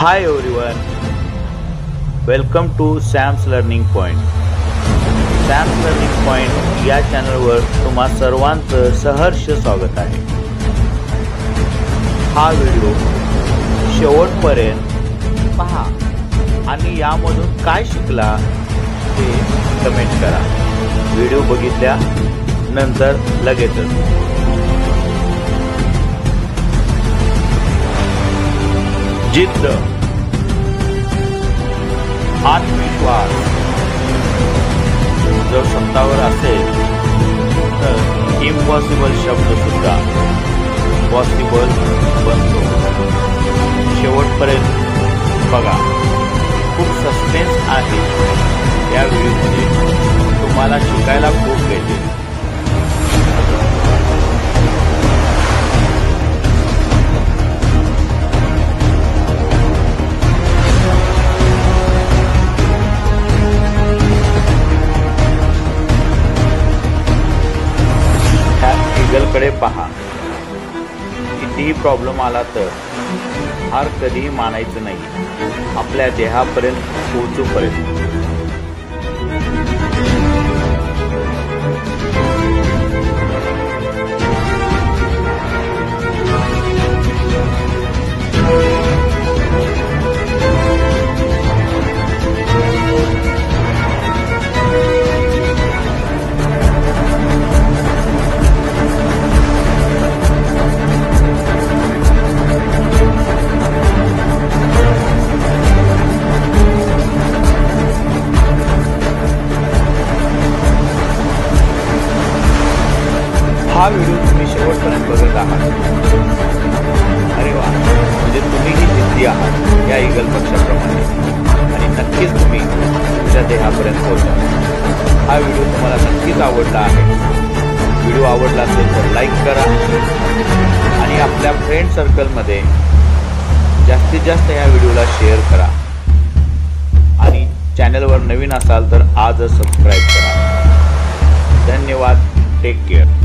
Hi everyone, welcome to Sam's Learning Point. Sam's Learning Point या चॅनलवर तुम्हा सर्वांचं सहर्ष स्वागत आहे. हा व्हिडिओ शेवटपर्यंत पहा आणि यामधून काय शिकला ते कमेंट करा. व्हिडिओ बघितल्या नंतर लगेचच जिद्द, आत्मविश्वास जर स्वतःवर असेल तर इम्पॉसिबल शब्द सुद्धा पॉसिबल बनतो. शेवटपर्यंत बघा, खूप सस्पेन्स आहे या व्हिडिओमध्ये. तुम्हाला शिकायला खूप भेटेल. कडे पहा. कितीही प्रॉब्लेम आला तर हार कधीही मानायचं नाही, आपल्या देहापर्यंत पोहोचूपर्यंत. हा व्हिडिओ तुम्ही शेवटपर्यंत बघत आहात. अरे वा, म्हणजे तुम्हीही जिद्दी आहात या ईगल पक्षाप्रमाणे आणि नक्कीच तुम्ही तुमच्या देहापर्यंत पोहोचा. हा व्हिडिओ तुम्हाला नक्कीच आवडला आहे. व्हिडिओ आवडला असेल तर लाईक करा आणि आपल्या फ्रेंड सर्कलमध्ये जास्तीत जास्त या व्हिडिओला शेअर करा. आणि चॅनलवर नवीन असाल तर आजच सबस्क्राईब करा. धन्यवाद. Take care.